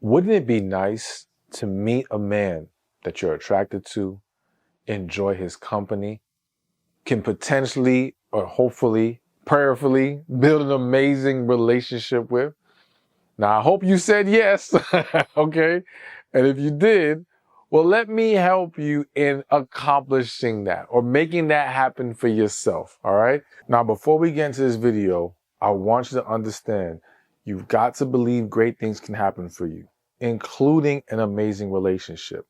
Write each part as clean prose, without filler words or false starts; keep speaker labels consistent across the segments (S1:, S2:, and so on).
S1: Wouldn't it be nice to meet a man that you're attracted to, enjoy his company, can potentially or hopefully, prayerfully build an amazing relationship with? Now, I hope you said yes, okay? And if you did, well, let me help you in accomplishing that or making that happen for yourself, all right? Now, before we get into this video, I want you to understand you've got to believe great things can happen for you, including an amazing relationship.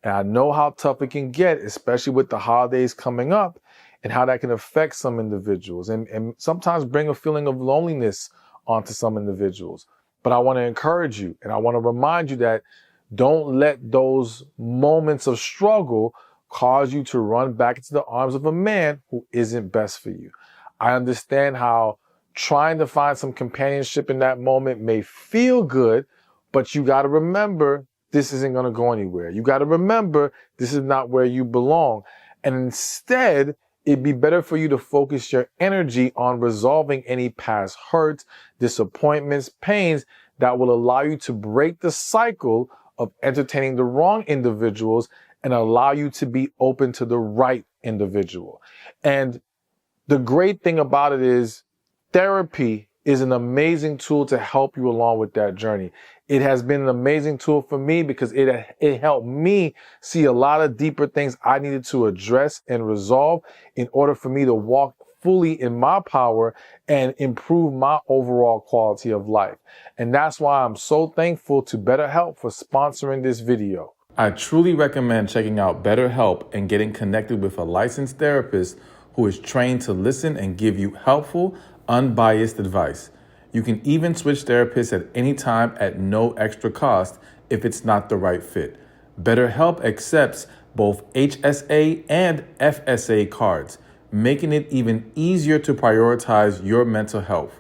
S1: And I know how tough it can get, especially with the holidays coming up and how that can affect some individuals and sometimes bring a feeling of loneliness onto some individuals. But I want to encourage you and I want to remind you that don't let those moments of struggle cause you to run back into the arms of a man who isn't best for you. I understand how trying to find some companionship in that moment may feel good, but you got to remember this isn't going to go anywhere. You got to remember this is not where you belong. And instead, it'd be better for you to focus your energy on resolving any past hurts, disappointments, pains that will allow you to break the cycle of entertaining the wrong individuals and allow you to be open to the right individual. And the great thing about it is therapy is an amazing tool to help you along with that journey. It has been an amazing tool for me because it helped me see a lot of deeper things I needed to address and resolve in order for me to walk fully in my power and improve my overall quality of life. And that's why I'm so thankful to BetterHelp for sponsoring this video. I truly recommend checking out BetterHelp and getting connected with a licensed therapist who is trained to listen and give you helpful, unbiased advice. You can even switch therapists at any time at no extra cost if it's not the right fit. BetterHelp accepts both HSA and FSA cards, making it even easier to prioritize your mental health.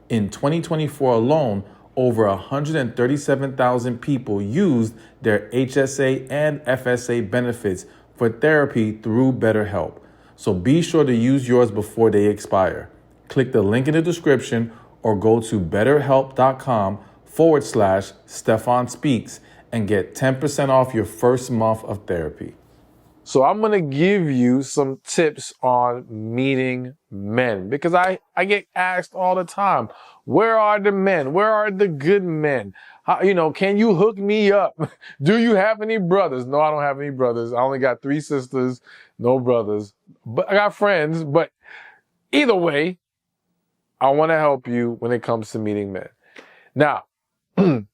S1: In 2024 alone, over 137,000 people used their HSA and FSA benefits for therapy through BetterHelp. So be sure to use yours before they expire. Click the link in the description or go to betterhelp.com/Stefan Speaks and get 10% off your first month of therapy. So I'm going to give you some tips on meeting men because I get asked all the time, where are the men? Where are the good men? How, can you hook me up? Do you have any brothers? No, I don't have any brothers. I only got 3 sisters, no brothers, but I got friends. But either way, I want to help you when it comes to meeting men. Now, can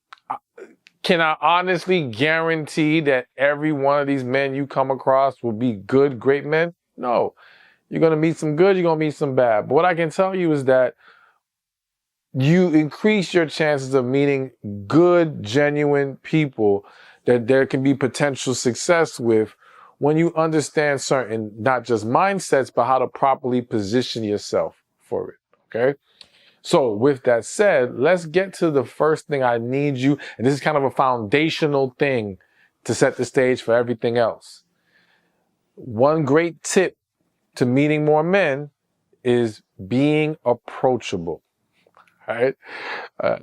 S1: I honestly guarantee that every one of these men you come across will be good, great men? No. You're going to meet some good, you're going to meet some bad. But what I can tell you is that you increase your chances of meeting good, genuine people that there can be potential success with when you understand certain, not just mindsets, but how to properly position yourself for it. Okay? So with that said, let's get to the first thing I need you. And this is kind of a foundational thing to set the stage for everything else. One great tip to meeting more men is being approachable. All right.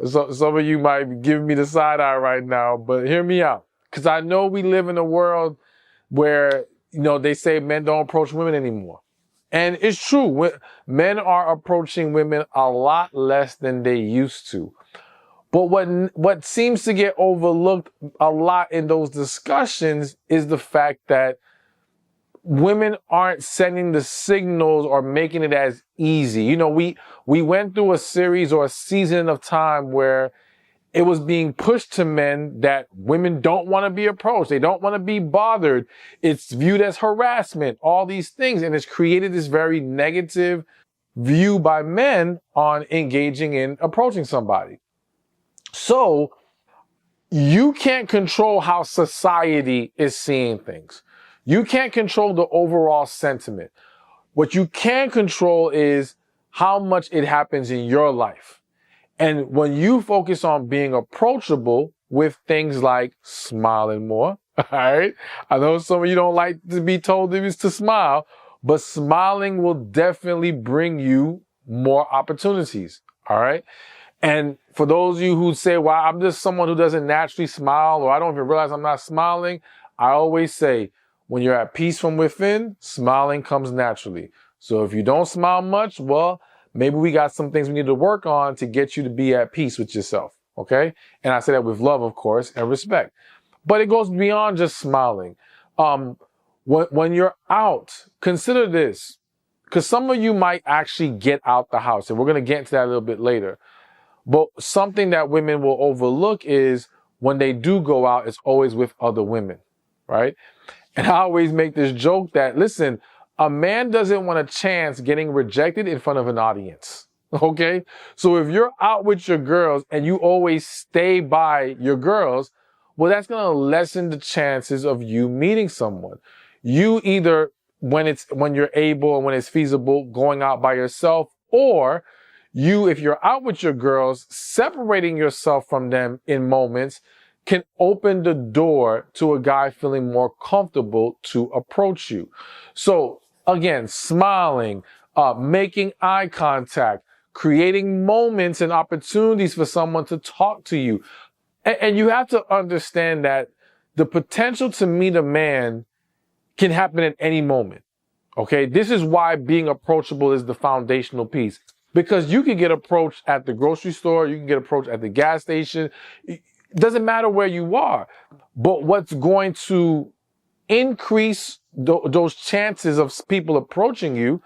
S1: So some of you might be giving me the side eye right now, but hear me out. Because I know we live in a world where, they say men don't approach women anymore. And it's true. Men are approaching women a lot less than they used to. But what seems to get overlooked a lot in those discussions is the fact that women aren't sending the signals or making it as easy. We went through a series or a season of time where it was being pushed to men that women don't want to be approached. They don't want to be bothered. It's viewed as harassment, all these things. And it's created this very negative view by men on engaging in approaching somebody. So you can't control how society is seeing things. You can't control the overall sentiment. What you can control is how much it happens in your life. And when you focus on being approachable with things like smiling more, all right? I know some of you don't like to be told to smile, but smiling will definitely bring you more opportunities, all right? And for those of you who say, well, I'm just someone who doesn't naturally smile, or I don't even realize I'm not smiling, I always say, when you're at peace from within, smiling comes naturally. So if you don't smile much, well, maybe we got some things we need to work on to get you to be at peace with yourself, okay? And I say that with love, of course, and respect. But it goes beyond just smiling. When you're out, consider this, because some of you might actually get out the house, and we're going to get into that a little bit later. But something that women will overlook is when they do go out, it's always with other women, right? And I always make this joke that, listen, a man doesn't want a chance getting rejected in front of an audience, okay? So if you're out with your girls and you always stay by your girls, well, that's going to lessen the chances of you meeting someone. You either, when you're able and when it's feasible, going out by yourself, or you, if you're out with your girls, separating yourself from them in moments can open the door to a guy feeling more comfortable to approach you. So again, smiling, making eye contact, creating moments and opportunities for someone to talk to you. And you have to understand that the potential to meet a man can happen at any moment. Okay, this is why being approachable is the foundational piece. Because you can get approached at the grocery store, you can get approached at the gas station. It doesn't matter where you are. But what's going to increase those chances of people approaching you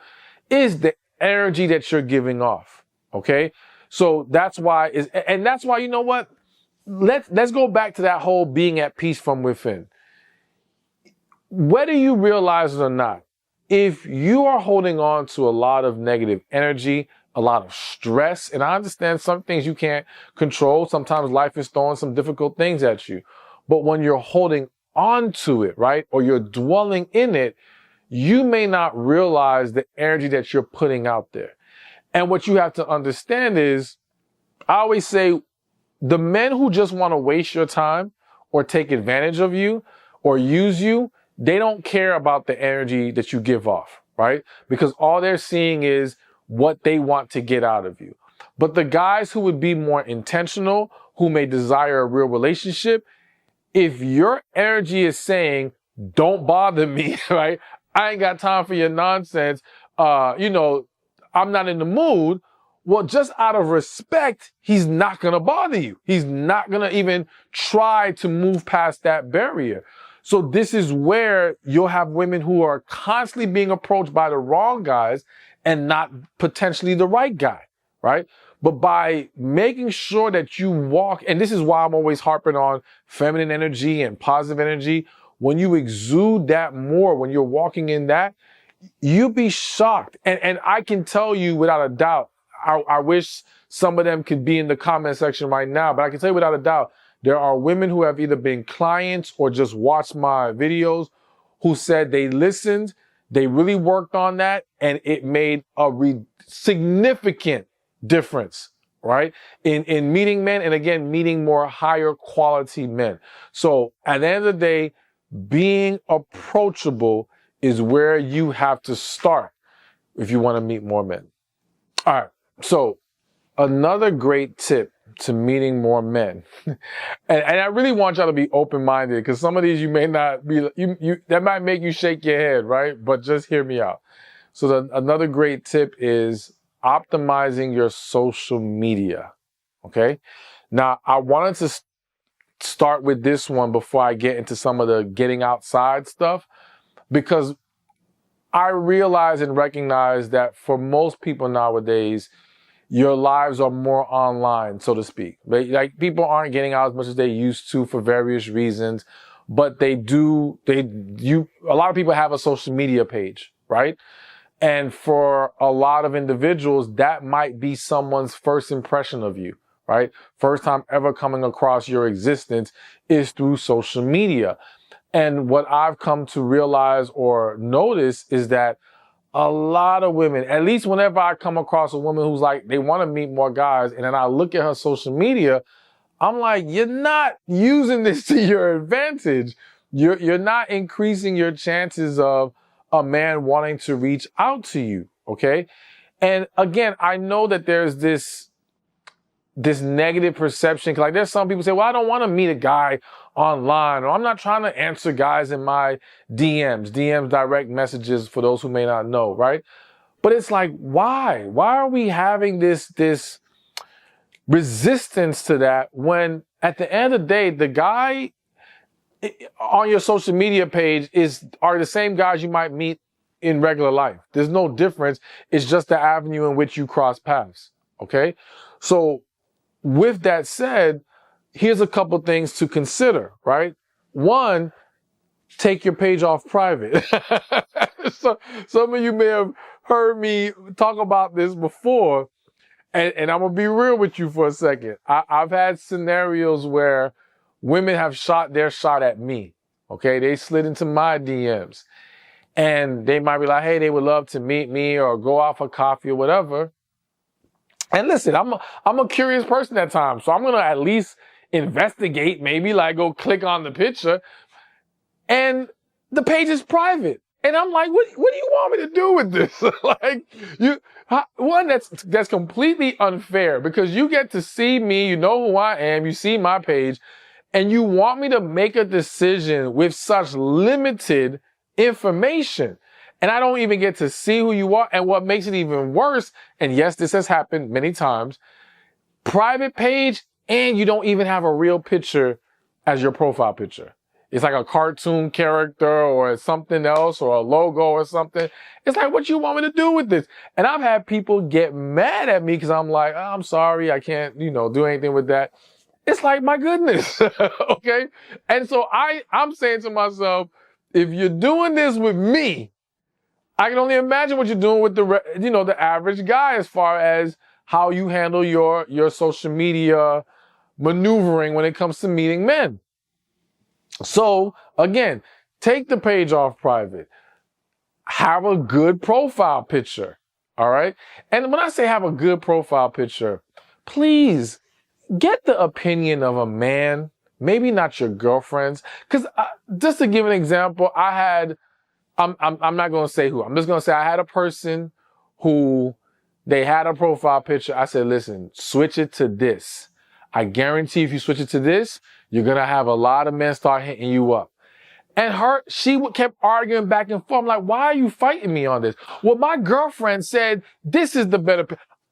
S1: is the energy that you're giving off. Okay, so that's why you know what? Let's go back to that whole being at peace from within. Whether you realize it or not, if you are holding on to a lot of negative energy, a lot of stress, and I understand some things you can't control. Sometimes life is throwing some difficult things at you. But when you're holding on to it, right, or you're dwelling in it, you may not realize the energy that you're putting out there. And what you have to understand is, I always say, the men who just want to waste your time or take advantage of you or use you, they don't care about the energy that you give off, right? Because all they're seeing is what they want to get out of you. But the guys who would be more intentional, who may desire a real relationship, if your energy is saying, don't bother me, right? I ain't got time for your nonsense. I'm not in the mood. Well, just out of respect, he's not going to bother you. He's not going to even try to move past that barrier. So this is where you'll have women who are constantly being approached by the wrong guys and not potentially the right guy, right? But by making sure that you walk, and this is why I'm always harping on feminine energy and positive energy, when you exude that more, when you're walking in that, you'll be shocked. And I can tell you without a doubt, I wish some of them could be in the comment section right now, but I can tell you without a doubt, there are women who have either been clients or just watched my videos who said they listened, they really worked on that, and it made a significant difference, right? In meeting men, and again, meeting more higher quality men. So at the end of the day, being approachable is where you have to start if you want to meet more men. All right. So another great tip to meeting more men, and I really want y'all to be open-minded, because some of these you may not be, that might make you shake your head, right? But just hear me out. So another great tip is optimizing your social media. Okay. Now I wanted to start with this one before I get into some of the getting outside stuff, because I realize and recognize that for most people nowadays, your lives are more online, so to speak. Like, people aren't getting out as much as they used to for various reasons, but a lot of people have a social media page, right? And for a lot of individuals, that might be someone's first impression of you, right? First time ever coming across your existence is through social media. And what I've come to realize or notice is that a lot of women, at least whenever I come across a woman who's like, they want to meet more guys, and then I look at her social media, I'm like, you're not using this to your advantage. You're not increasing your chances of a man wanting to reach out to you, okay? And again, I know that there's this this negative perception. Like there's some people say, well, I don't want to meet a guy online, or I'm not trying to answer guys in my DMs, direct messages, for those who may not know, right? But it's like, why? Why are we having this resistance to that when at the end of the day, the guy on your social media page are the same guys you might meet in regular life? There's no difference. It's just the avenue in which you cross paths. Okay. So with that said, here's a couple things to consider, right? One, take your page off private. So some of you may have heard me talk about this before, and I'm gonna be real with you for a second. I've had scenarios where women have shot their shot at me. Okay, they slid into my DMs, and they might be like, "Hey, they would love to meet me or go out for coffee or whatever." And listen, I'm a curious person at times, so I'm gonna at least investigate, maybe like go click on the picture, and the page is private. And I'm like, what do you want me to do with this? That's completely unfair, because you get to see me, you know who I am, you see my page, and you want me to make a decision with such limited information. And I don't even get to see who you are. And what makes it even worse, and yes, this has happened many times, private page, and you don't even have a real picture as your profile picture. It's like a cartoon character or something else, or a logo or something. It's like, what you want me to do with this? And I've had people get mad at me because I'm like, oh, I'm sorry, I can't, do anything with that. It's like, my goodness. Okay. And so I'm saying to myself, if you're doing this with me, I can only imagine what you're doing with the average guy, as far as how you handle your social media maneuvering when it comes to meeting men. So again, take the page off private. Have a good profile picture. All right. And when I say have a good profile picture, please get the opinion of a man, maybe not your girlfriend's. Because just to give an example, I'm not going to say who. I'm just going to say I had a person who they had a profile picture. I said, listen, switch it to this. I guarantee if you switch it to this, you're going to have a lot of men start hitting you up. And she kept arguing back and forth. I'm like, why are you fighting me on this? Well, my girlfriend said, this is the better.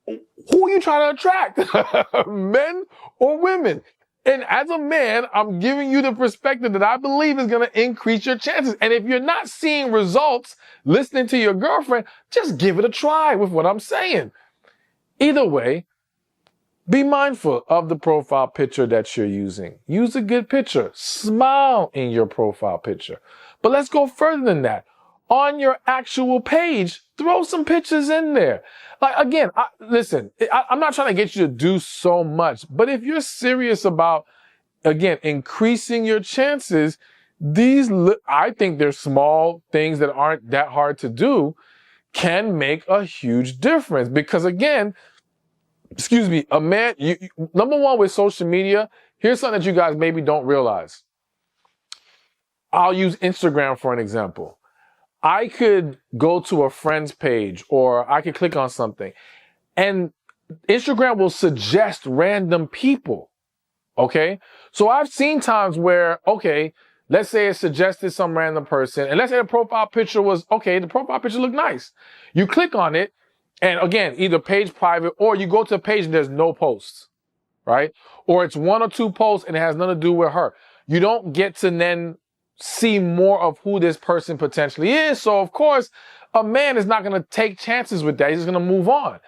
S1: Who are you trying to attract? Men or women? And as a man, I'm giving you the perspective that I believe is going to increase your chances. And if you're not seeing results listening to your girlfriend, just give it a try with what I'm saying. Either way, be mindful of the profile picture that you're using. Use a good picture. Smile in your profile picture. But let's go further than that. On your actual page, throw some pictures in there. Like, again, listen, I'm not trying to get you to do so much, but if you're serious about, again, increasing your chances, I think they're small things that aren't that hard to do, can make a huge difference. Because again, a man, number one with social media, here's something that you guys maybe don't realize. I'll use Instagram for an example. I could go to a friend's page, or I could click on something, and Instagram will suggest random people. Okay. So I've seen times where, okay, let's say it suggested some random person, and let's say the profile picture was, okay, the profile picture looked nice. You click on it, and again, either page private, or you go to a page and there's no posts, right? Or it's one or two posts and it has nothing to do with her. You don't get to then see more of who this person potentially is. So of course, a man is not going to take chances with that. He's just going to move on.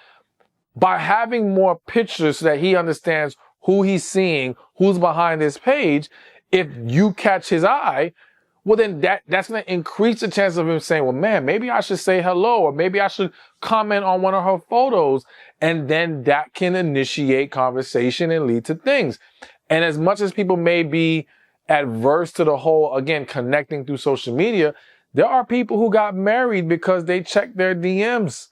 S1: By having more pictures so that he understands who he's seeing, who's behind this page, if you catch his eye, well, then that's going to increase the chance of him saying, well, man, maybe I should say hello, or maybe I should comment on one of her photos. And then that can initiate conversation and lead to things. And as much as people may be adverse to the whole, again, connecting through social media, there are people who got married because they checked their DMs,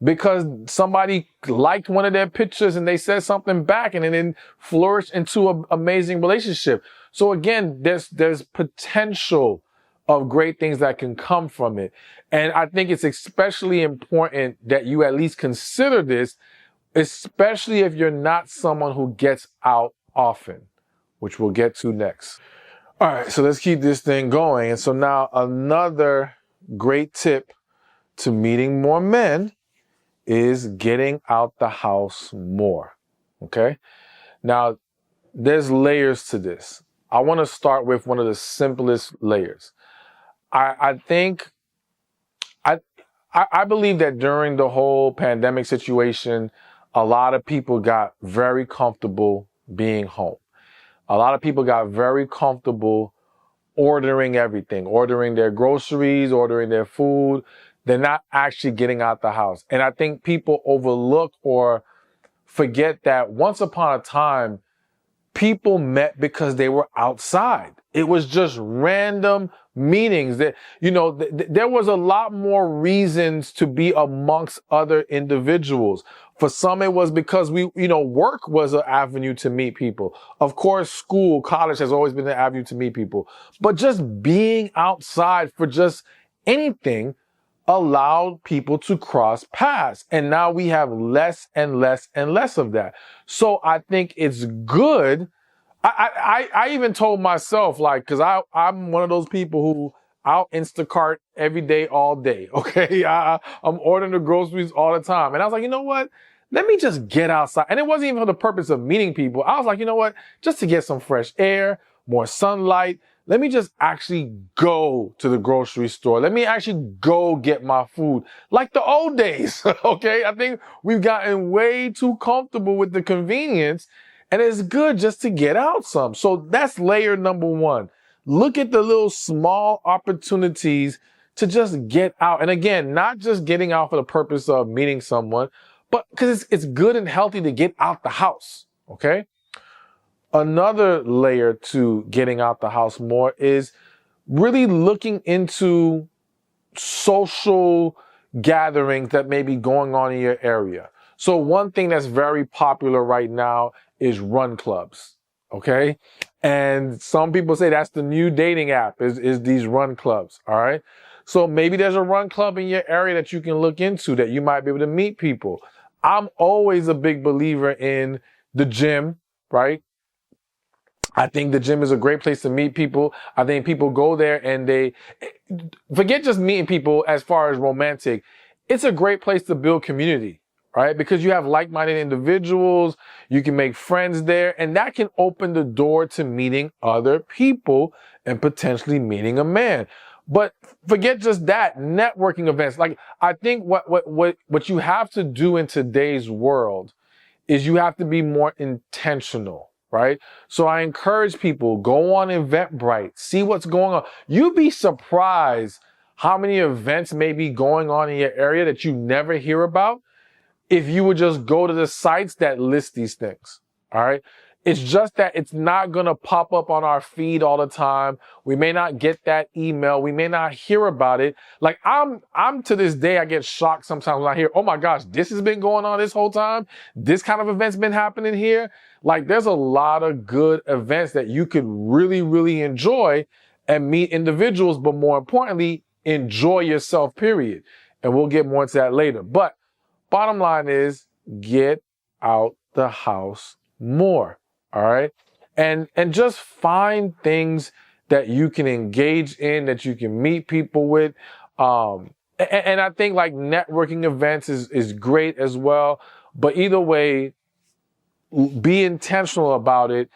S1: because somebody liked one of their pictures and they said something back, and then flourished into an amazing relationship. So again, there's potential of great things that can come from it. And I think it's especially important that you at least consider this especially if you're not someone who gets out often, which we'll get to next. All right, so let's keep this thing going. And so now another great tip to meeting more men is getting out the house more, okay? Now, there's layers to this. I want to start with one of the simplest layers. I believe that during the whole pandemic situation, a lot of people got very comfortable being home. A lot of people got very comfortable ordering everything, ordering their groceries, ordering their food. They're not actually getting out the house. And I think people overlook or forget that once upon a time, people met because they were outside. It was just random meetings that, there was a lot more reasons to be amongst other individuals. For some, it was because work was an avenue to meet people. Of course, school, college has always been an avenue to meet people, but just being outside for just anything allowed people to cross paths. And now we have less and less and less of that. So I think it's good. I even told myself, cause I'm one of those people who I'll Instacart every day, all day. Okay. I'm ordering the groceries all the time. And I was like, you know what? Let me just get outside. And it wasn't even for the purpose of meeting people. I was like, you know what? Just to get some fresh air, more sunlight. Let me just actually go to the grocery store. Let me actually go get my food like the old days. Okay. I think we've gotten way too comfortable with the convenience, and it's good just to get out some. So that's layer number one. Look at the little small opportunities to just get out. And again, not just getting out for the purpose of meeting someone, but because it's good and healthy to get out the house. Okay. Another layer to getting out the house more is really looking into social gatherings that may be going on in your area. So one thing that's very popular right now is run clubs. Okay. And some people say that's the new dating app is these run clubs. All right. So maybe there's a run club in your area that you can look into that you might be able to meet people. I'm always a big believer in the gym, right? I think the gym is a great place to meet people. I think people go there and they forget just meeting people as far as romantic. It's a great place to build community, right? Because you have like-minded individuals. You can make friends there, and that can open the door to meeting other people and potentially meeting a man. But forget just that, networking events. I think what you have to do in today's world is you have to be more intentional, right? So I encourage people, go on Eventbrite, see what's going on. You'd be surprised how many events may be going on in your area that you never hear about if you would just go to the sites that list these things, all right? It's just that it's not going to pop up on our feed all the time. We may not get that email. We may not hear about it. I'm to this day, I get shocked sometimes when I hear, oh my gosh, this has been going on this whole time. This kind of event's been happening here. There's a lot of good events that you could really, really enjoy and meet individuals, but more importantly, enjoy yourself, period. And we'll get more into that later. But bottom line is get out the house more. All right. And just find things that you can engage in, that you can meet people with. And I think networking events is great as well. But either way, be intentional about it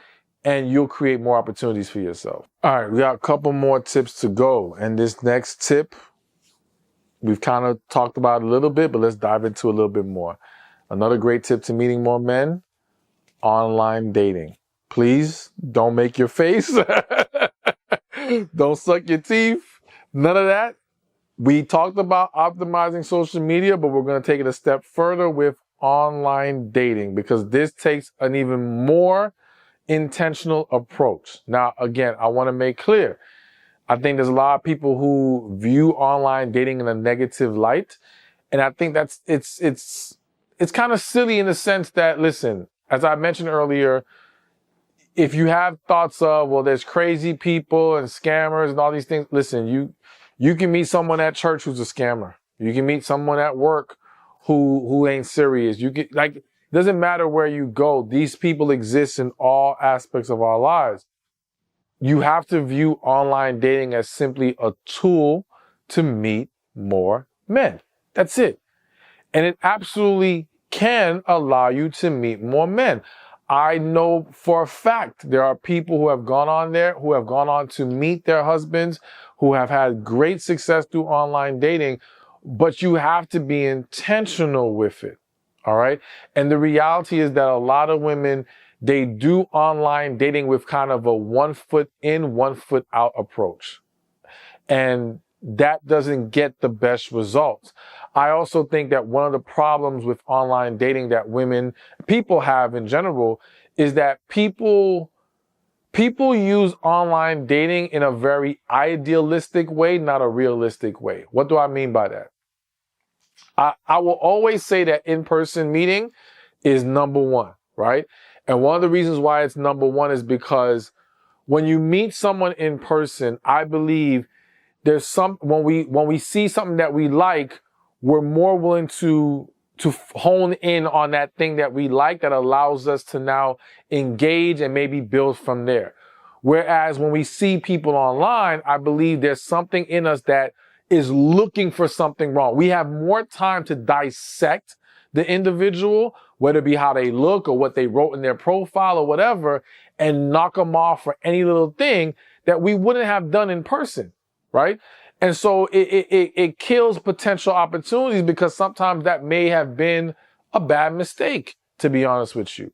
S1: and you'll create more opportunities for yourself. All right. We got a couple more tips to go. And this next tip, we've kind of talked about a little bit, but let's dive into a little bit more. Another great tip to meeting more men: online dating. Please don't make your face. Don't suck your teeth. None of that. We talked about optimizing social media, but we're going to take it a step further with online dating because this takes an even more intentional approach. Now, again, I want to make clear, I think there's a lot of people who view online dating in a negative light. And I think it's kind of silly in the sense that, listen, as I mentioned earlier, if you have thoughts of, well, there's crazy people and scammers and all these things, listen, you can meet someone at church who's a scammer. You can meet someone at work who ain't serious. You can doesn't matter where you go. These people exist in all aspects of our lives. You have to view online dating as simply a tool to meet more men. That's it. And it absolutely can allow you to meet more men. I know for a fact there are people who have gone on there, who have gone on to meet their husbands, who have had great success through online dating, but you have to be intentional with it. All right. And the reality is that a lot of women, they do online dating with kind of a 1 foot in, 1 foot out approach. And that doesn't get the best results. I also think that one of the problems with online dating that people have in general is that people use online dating in a very idealistic way, not a realistic way. What do I mean by that? I will always say that in-person meeting is number one, right? And one of the reasons why it's number one is because when you meet someone in person, I believe there's when we see something that we like, we're more willing to hone in on that thing that we like that allows us to now engage and maybe build from there. Whereas when we see people online, I believe there's something in us that is looking for something wrong. We have more time to dissect the individual, whether it be how they look or what they wrote in their profile or whatever, and knock them off for any little thing that we wouldn't have done in person, right? And so it kills potential opportunities because sometimes that may have been a bad mistake, to be honest with you.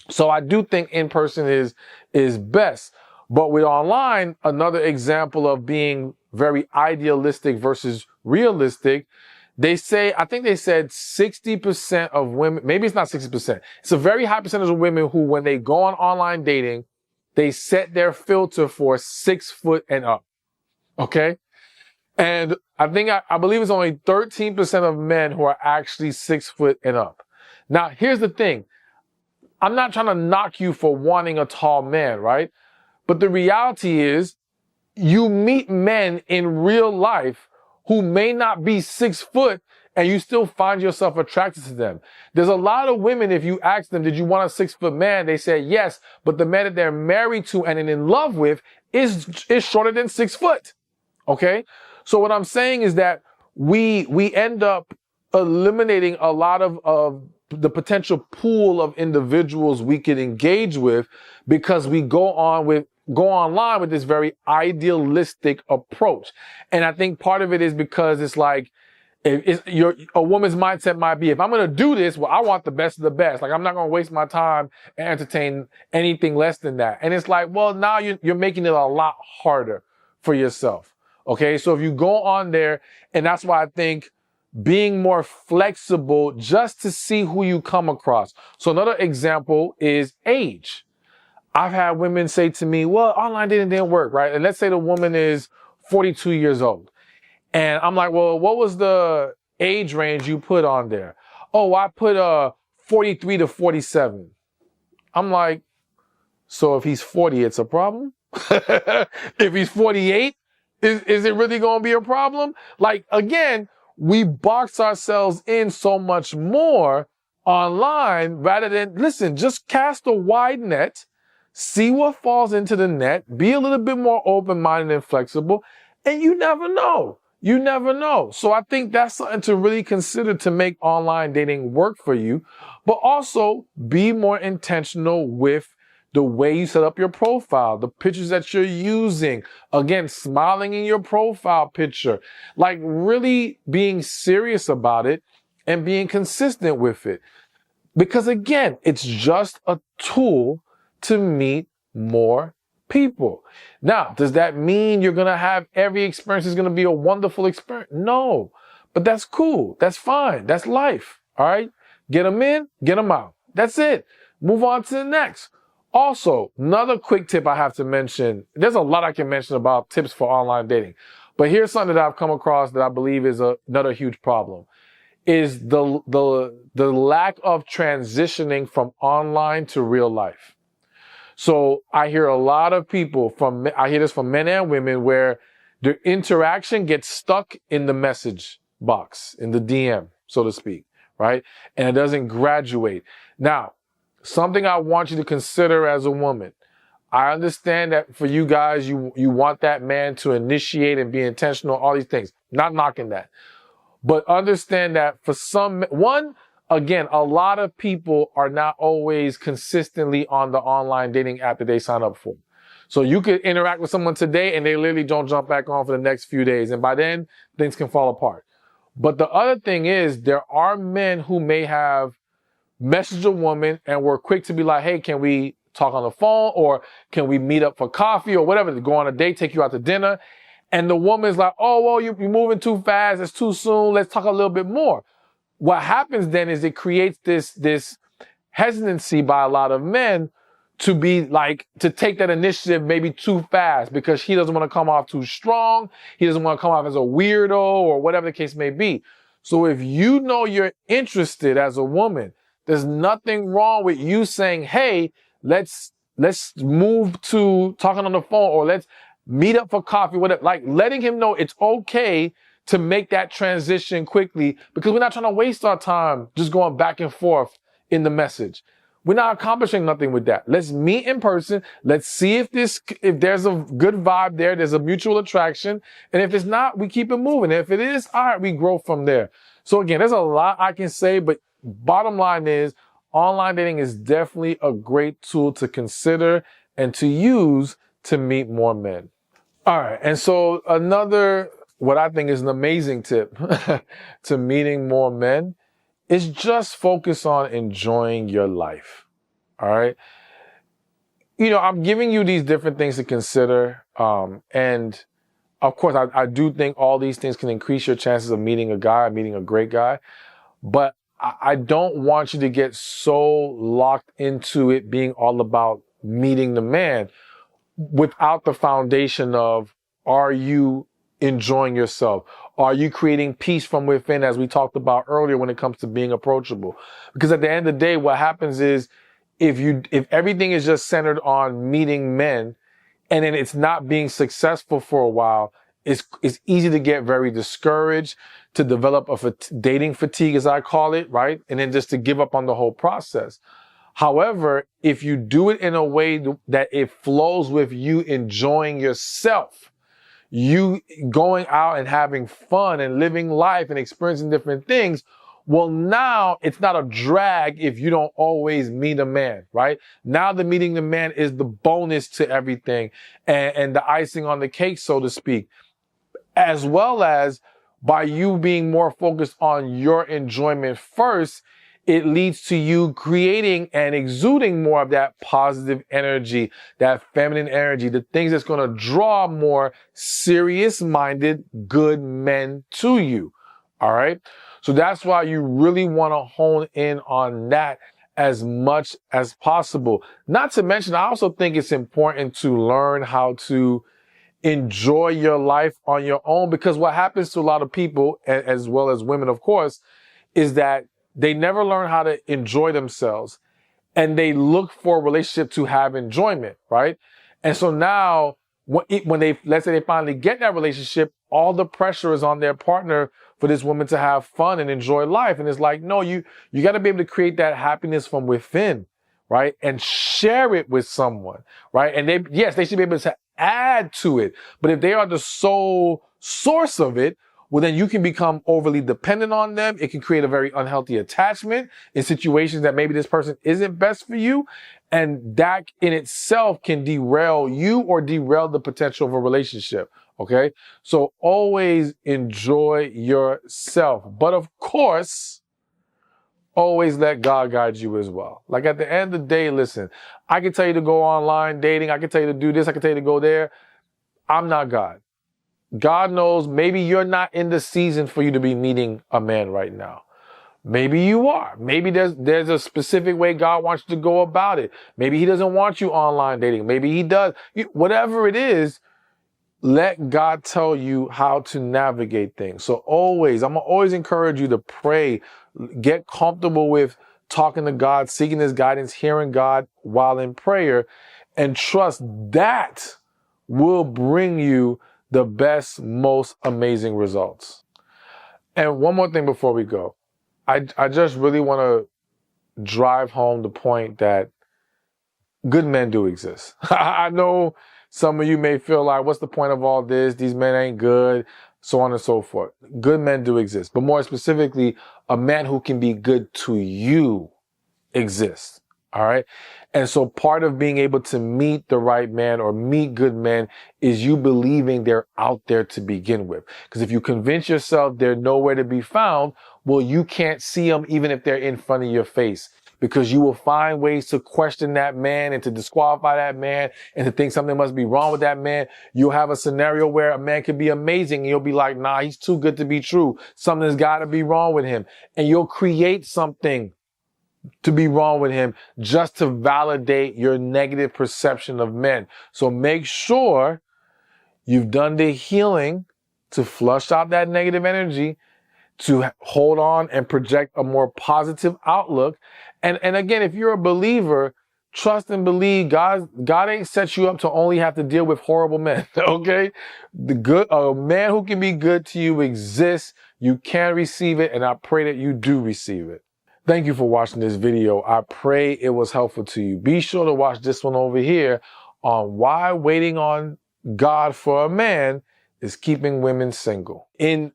S1: So I do think in person is best. But with online, another example of being very idealistic versus realistic, I think they said 60% of women, maybe it's not 60%. It's a very high percentage of women who, when they go on online dating, they set their filter for 6 foot and up. Okay. And I believe it's only 13% of men who are actually 6 foot and up. Now, here's the thing. I'm not trying to knock you for wanting a tall man, right? But the reality is you meet men in real life who may not be 6 foot and you still find yourself attracted to them. There's a lot of women, if you ask them, did you want a 6 foot man? They say yes, but the man that they're married to and in love with is shorter than 6 foot. Okay? So what I'm saying is that we end up eliminating a lot of the potential pool of individuals we can engage with because we go online with this very idealistic approach. And I think part of it is because it's like, a woman's mindset might be, if I'm going to do this, well, I want the best of the best. Like, I'm not going to waste my time and entertain anything less than that. And it's like, well, now you're making it a lot harder for yourself. Okay. So if you go on there, and that's why I think being more flexible just to see who you come across. So another example is age. I've had women say to me, well, online dating didn't work, right? And let's say the woman is 42 years old. And I'm like, well, what was the age range you put on there? Oh, I put 43 to 47. I'm like, so if he's 40, it's a problem? If he's 48, is it really going to be a problem? Like, again, we box ourselves in so much more online rather than, listen, just cast a wide net, see what falls into the net, be a little bit more open-minded and flexible, and you never know. You never know. So I think that's something to really consider to make online dating work for you, but also be more intentional with the way you set up your profile, the pictures that you're using. Again, smiling in your profile picture, like really being serious about it and being consistent with it. Because again, it's just a tool to meet more people. Now, does that mean you're going to have every experience is going to be a wonderful experience? No, but that's cool. That's fine. That's life. All right. Get them in, get them out. That's it. Move on to the next. Also, another quick tip I have to mention. There's a lot I can mention about tips for online dating, but here's something that I've come across that I believe is another huge problem is the lack of transitioning from online to real life. So I hear a lot of people I hear this from men and women where their interaction gets stuck in the message box, in the DM, so to speak, right? And it doesn't graduate. Now, something I want you to consider as a woman. I understand that for you guys, you want that man to initiate and be intentional, all these things. Not knocking that. But understand that for again, a lot of people are not always consistently on the online dating app that they sign up for. So you could interact with someone today and they literally don't jump back on for the next few days. And by then, things can fall apart. But the other thing is, there are men who may have messaged a woman and were quick to be like, hey, can we talk on the phone, or can we meet up for coffee or whatever, to go on a date, take you out to dinner. And the woman's like, oh, well, you're moving too fast. It's too soon. Let's talk a little bit more. What happens then is it creates this hesitancy by a lot of men to be like, to take that initiative maybe too fast, because he doesn't want to come off too strong. He doesn't want to come off as a weirdo or whatever the case may be. So if you know you're interested as a woman, there's nothing wrong with you saying, hey, let's move to talking on the phone, or let's meet up for coffee, whatever. Like, letting him know it's okay to make that transition quickly, because we're not trying to waste our time just going back and forth in the message. We're not accomplishing nothing with that. Let's meet in person. Let's see if there's a good vibe there, there's a mutual attraction. And if it's not, we keep it moving. And if it is, all right, we grow from there. So again, there's a lot I can say, but bottom line is, online dating is definitely a great tool to consider and to use to meet more men. All right. And so another, what I think is an amazing tip to meeting more men is just focus on enjoying your life. All right. You know, I'm giving you these different things to consider. And of course, I do think all these things can increase your chances of meeting a great guy. But I don't want you to get so locked into it being all about meeting the man without the foundation of, are you enjoying yourself? Are you creating peace from within, as we talked about earlier when it comes to being approachable? Because at the end of the day, what happens is, if everything is just centered on meeting men and then it's not being successful for a while, it's easy to get very discouraged, to develop dating fatigue, as I call it, right? And then just to give up on the whole process. However, if you do it in a way that it flows with you enjoying yourself, you going out and having fun and living life and experiencing different things, well, now it's not a drag if you don't always meet a man, right? Now the meeting the man is the bonus to everything and the icing on the cake, so to speak, as well as by you being more focused on your enjoyment first, it leads to you creating and exuding more of that positive energy, that feminine energy, the things that's going to draw more serious-minded, good men to you. All right? So that's why you really want to hone in on that as much as possible. Not to mention, I also think it's important to learn how to enjoy your life on your own, because what happens to a lot of people, as well as women, of course, is that they never learn how to enjoy themselves, and they look for a relationship to have enjoyment, right? And so now when they, let's say they finally get that relationship, all the pressure is on their partner for this woman to have fun and enjoy life. And it's like, no, you got to be able to create that happiness from within, right? And share it with someone, right? And they should be able to add to it. But if they are the sole source of it, well, then you can become overly dependent on them. It can create a very unhealthy attachment in situations that maybe this person isn't best for you. And that in itself can derail you or derail the potential of a relationship. Okay. So always enjoy yourself. But of course, always let God guide you as well. Like at the end of the day, listen, I can tell you to go online dating. I can tell you to do this. I can tell you to go there. I'm not God. God knows maybe you're not in the season for you to be meeting a man right now. Maybe you are. Maybe there's a specific way God wants you to go about it. Maybe he doesn't want you online dating. Maybe he does. Whatever it is, let God tell you how to navigate things. So I'm going to always encourage you to pray, get comfortable with talking to God, seeking his guidance, hearing God while in prayer, and trust that will bring you the best, most amazing results. And one more thing before we go. I just really want to drive home the point that good men do exist. I know some of you may feel like, what's the point of all this? These men ain't good, so on and so forth. Good men do exist. But more specifically, a man who can be good to you exists. All right. And so part of being able to meet the right man or meet good men is you believing they're out there to begin with. Because if you convince yourself they're nowhere to be found, well, you can't see them even if they're in front of your face, because you will find ways to question that man and to disqualify that man and to think something must be wrong with that man. You'll have a scenario where a man could be amazing and you'll be like, nah, he's too good to be true. Something's got to be wrong with him. And you'll create something to be wrong with him just to validate your negative perception of men. So make sure you've done the healing to flush out that negative energy, to hold on and project a more positive outlook. And again, if you're a believer, trust and believe God ain't set you up to only have to deal with horrible men. Okay? A man who can be good to you exists. You can receive it, and I pray that you do receive it. Thank you for watching this video. I pray it was helpful to you. Be sure to watch this one over here on why waiting on God for a man is keeping women single. In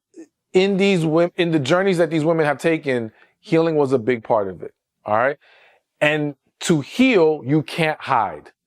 S1: the journeys that these women have taken, healing was a big part of it. All right. And to heal, you can't hide.